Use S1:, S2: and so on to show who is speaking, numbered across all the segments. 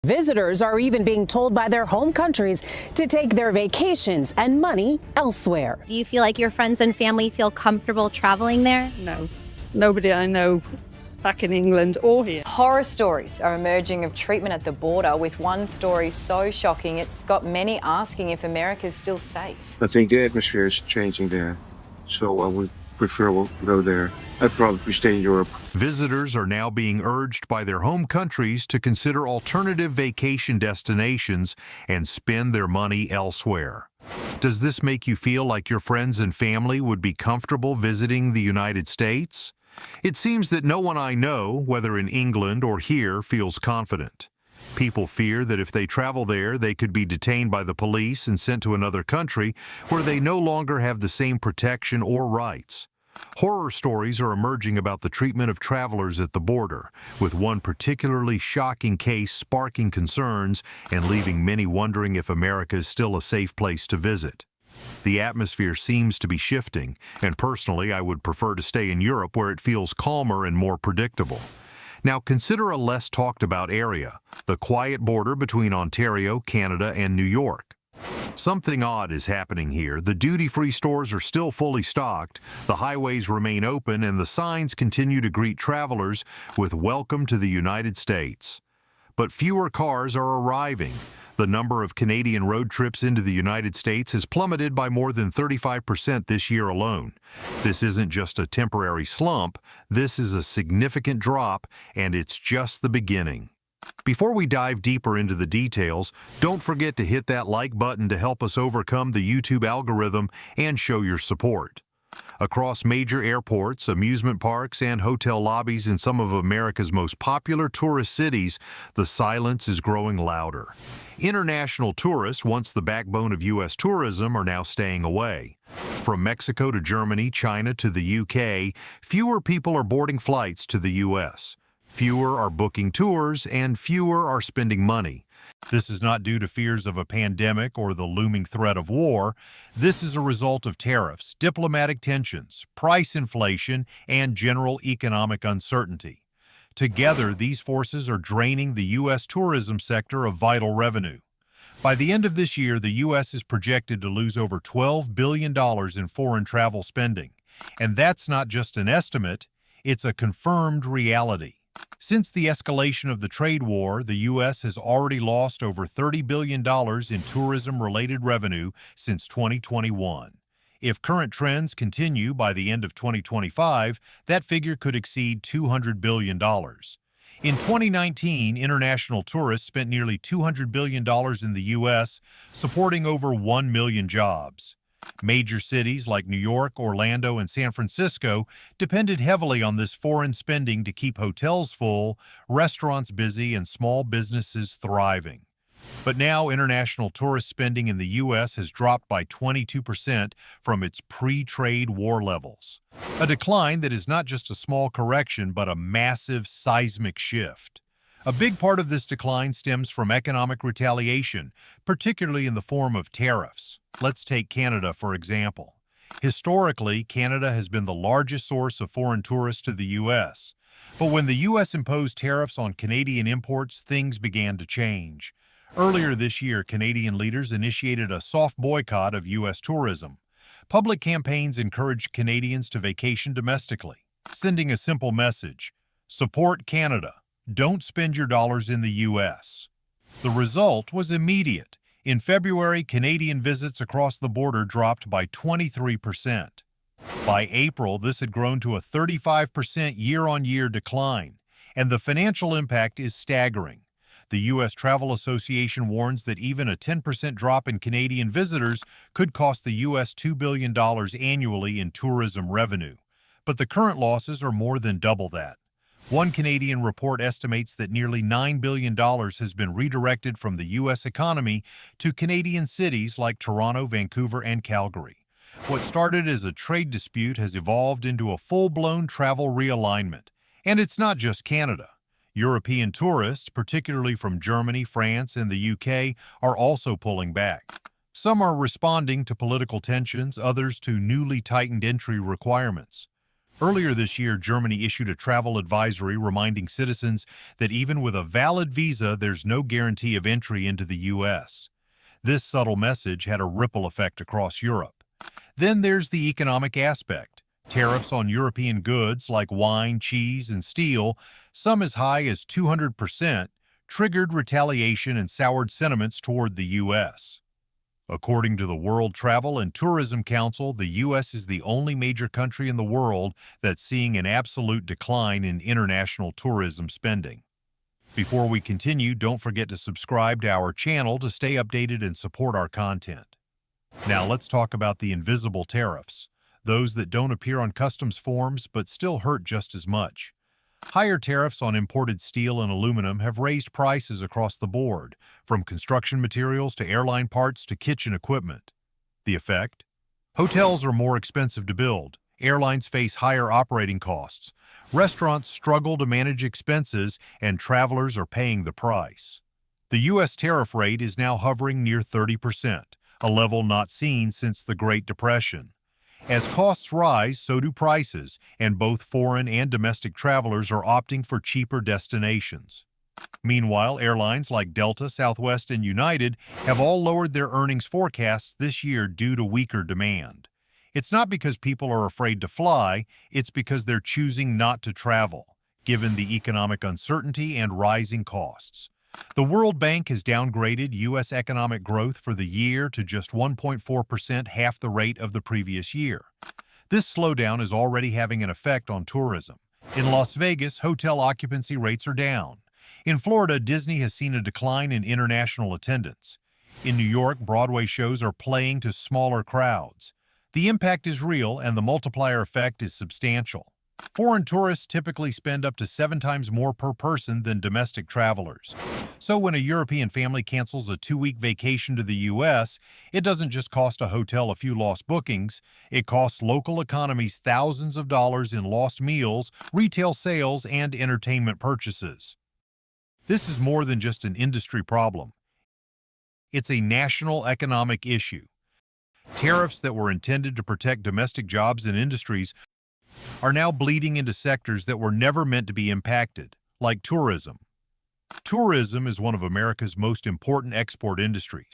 S1: Visitors are even being told by their home countries to take their vacations and money elsewhere.
S2: Do you feel like your friends and family feel comfortable traveling there?
S3: No, nobody I know back in England or here.
S4: Horror stories are emerging of treatment at the border, with one story so shocking it's got many asking if America's still safe.
S5: I think the atmosphere is changing there, so I would prefer to go there. I'd probably stay in Europe.
S6: Visitors are now being urged by their home countries to consider alternative vacation destinations and spend their money elsewhere. Does this make you feel like your friends and family would be comfortable visiting the United States? It seems that no one I know, whether in England or here, feels confident. People fear that if they travel there, they could be detained by the police and sent to another country where they no longer have the same protection or rights. Horror stories are emerging about the treatment of travelers at the border, with one particularly shocking case sparking concerns and leaving many wondering if America is still a safe place to visit. The atmosphere seems to be shifting, and personally, I would prefer to stay in Europe where it feels calmer and more predictable. Now consider a less talked about area, the quiet border between Ontario, Canada, and New York. Something odd is happening here. The duty-free stores are still fully stocked, the highways remain open, and the signs continue to greet travelers with "Welcome to the United States." But fewer cars are arriving. The number of Canadian road trips into the United States has plummeted by more than 35% this year alone. This isn't just a temporary slump, this is a significant drop, and it's just the beginning. Before we dive deeper into the details, don't forget to hit that like button to help us overcome the YouTube algorithm and show your support. Across major airports, amusement parks, and hotel lobbies in some of America's most popular tourist cities, the silence is growing louder. International tourists, once the backbone of U.S. tourism, are now staying away. From Mexico to Germany, China to the UK, fewer people are boarding flights to the U.S. Fewer are booking tours, and fewer are spending money. This is not due to fears of a pandemic or the looming threat of war. This is a result of tariffs, diplomatic tensions, price inflation, and general economic uncertainty. Together, these forces are draining the U.S. tourism sector of vital revenue. By the end of this year, the U.S. is projected to lose over $12 billion in foreign travel spending. And that's not just an estimate, it's a confirmed reality. Since the escalation of the trade war, the U.S. has already lost over $30 billion in tourism-related revenue since 2021. If current trends continue by the end of 2025, that figure could exceed $200 billion. In 2019, international tourists spent nearly $200 billion in the U.S., supporting over 1 million jobs. Major cities like New York, Orlando, and San Francisco depended heavily on this foreign spending to keep hotels full, restaurants busy, and small businesses thriving. But now international tourist spending in the U.S. has dropped by 22% from its pre-trade war levels. A decline that is not just a small correction, but a massive seismic shift. A big part of this decline stems from economic retaliation, particularly in the form of tariffs. Let's take Canada, for example. Historically, Canada has been the largest source of foreign tourists to the U.S. But when the U.S. imposed tariffs on Canadian imports, things began to change. Earlier this year, Canadian leaders initiated a soft boycott of U.S. tourism. Public campaigns encouraged Canadians to vacation domestically, sending a simple message: support Canada. Don't spend your dollars in the U.S. The result was immediate. In February, Canadian visits across the border dropped by 23%. By April, this had grown to a 35% year-on-year decline, and the financial impact is staggering. The U.S. Travel Association warns that even a 10% drop in Canadian visitors could cost the U.S. $2 billion annually in tourism revenue. But the current losses are more than double that. One Canadian report estimates that nearly $9 billion has been redirected from the U.S. economy to Canadian cities like Toronto, Vancouver, and Calgary. What started as a trade dispute has evolved into a full-blown travel realignment. And it's not just Canada. European tourists, particularly from Germany, France, and the UK, are also pulling back. Some are responding to political tensions, others to newly tightened entry requirements. Earlier this year, Germany issued a travel advisory reminding citizens that even with a valid visa, there's no guarantee of entry into the U.S. This subtle message had a ripple effect across Europe. Then there's the economic aspect. Tariffs on European goods like wine, cheese, and steel, some as high as 200%, triggered retaliation and soured sentiments toward the U.S. According to the World Travel and Tourism Council, the U.S. is the only major country in the world that's seeing an absolute decline in international tourism spending. Before we continue, don't forget to subscribe to our channel to stay updated and support our content. Now let's talk about the invisible tariffs, those that don't appear on customs forms but still hurt just as much. Higher tariffs on imported steel and aluminum have raised prices across the board, from construction materials to airline parts to kitchen equipment. The effect? Hotels are more expensive to build, airlines face higher operating costs, restaurants struggle to manage expenses, and travelers are paying the price. The U.S. tariff rate is now hovering near 30%, a level not seen since the Great Depression. As costs rise, so do prices, and both foreign and domestic travelers are opting for cheaper destinations. Meanwhile, airlines like Delta, Southwest, and United have all lowered their earnings forecasts this year due to weaker demand. It's not because people are afraid to fly, it's because they're choosing not to travel, given the economic uncertainty and rising costs. The World Bank has downgraded U.S. economic growth for the year to just 1.4%, half the rate of the previous year. This slowdown is already having an effect on tourism. In Las Vegas, hotel occupancy rates are down. In Florida, Disney has seen a decline in international attendance. In New York, Broadway shows are playing to smaller crowds. The impact is real, and the multiplier effect is substantial. Foreign tourists typically spend up to 7 times more per person than domestic travelers. So when a European family cancels a 2-week vacation to the U.S., it doesn't just cost a hotel a few lost bookings, it costs local economies thousands of dollars in lost meals, retail sales, and entertainment purchases. This is more than just an industry problem. It's a national economic issue. Tariffs that were intended to protect domestic jobs and industries are now bleeding into sectors that were never meant to be impacted, like tourism. Tourism is one of America's most important export industries.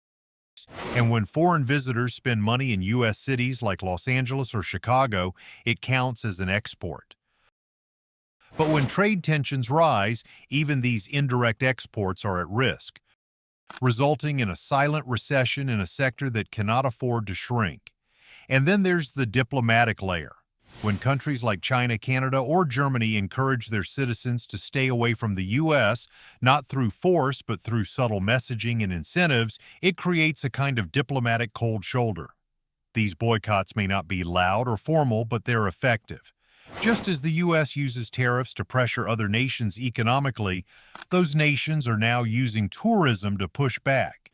S6: And when foreign visitors spend money in U.S. cities like Los Angeles or Chicago, it counts as an export. But when trade tensions rise, even these indirect exports are at risk, resulting in a silent recession in a sector that cannot afford to shrink. And then there's the diplomatic layer. When countries like China, Canada, or Germany encourage their citizens to stay away from the U.S., not through force but through subtle messaging and incentives, it creates a kind of diplomatic cold shoulder. These boycotts may not be loud or formal, but they're effective. Just as the U.S. uses tariffs to pressure other nations economically, those nations are now using tourism to push back.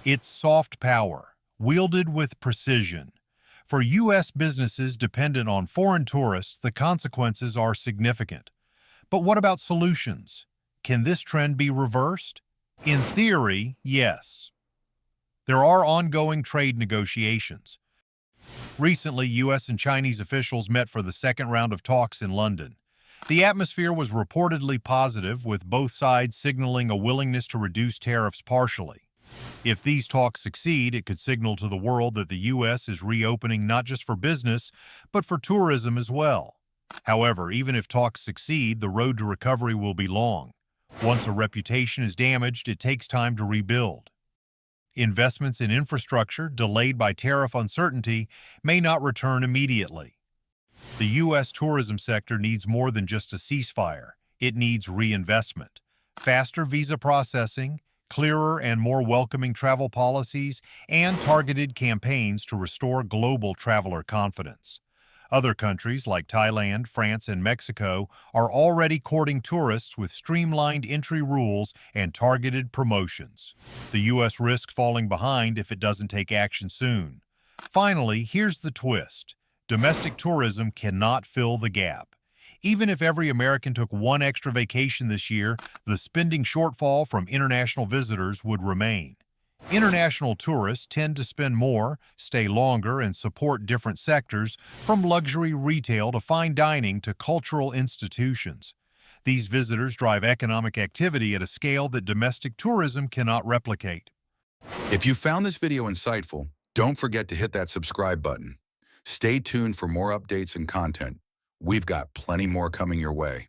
S6: It's soft power, wielded with precision. For U.S. businesses dependent on foreign tourists, the consequences are significant. But what about solutions? Can this trend be reversed? In theory, yes. There are ongoing trade negotiations. Recently, U.S. and Chinese officials met for the second round of talks in London. The atmosphere was reportedly positive, with both sides signaling a willingness to reduce tariffs partially. If these talks succeed, it could signal to the world that the U.S. is reopening not just for business, but for tourism as well. However, even if talks succeed, the road to recovery will be long. Once a reputation is damaged, it takes time to rebuild. Investments in infrastructure, delayed by tariff uncertainty, may not return immediately. The U.S. tourism sector needs more than just a ceasefire. It needs reinvestment, faster visa processing, clearer and more welcoming travel policies, and targeted campaigns to restore global traveler confidence. Other countries like Thailand, France, and Mexico are already courting tourists with streamlined entry rules and targeted promotions. The U.S. risks falling behind if it doesn't take action soon. Finally, here's the twist. Domestic tourism cannot fill the gap. Even if every American took one extra vacation this year, the spending shortfall from international visitors would remain. International tourists tend to spend more, stay longer, and support different sectors, from luxury retail to fine dining to cultural institutions. These visitors drive economic activity at a scale that domestic tourism cannot replicate.
S7: If you found this video insightful, don't forget to hit that subscribe button. Stay tuned for more updates and content. We've got plenty more coming your way.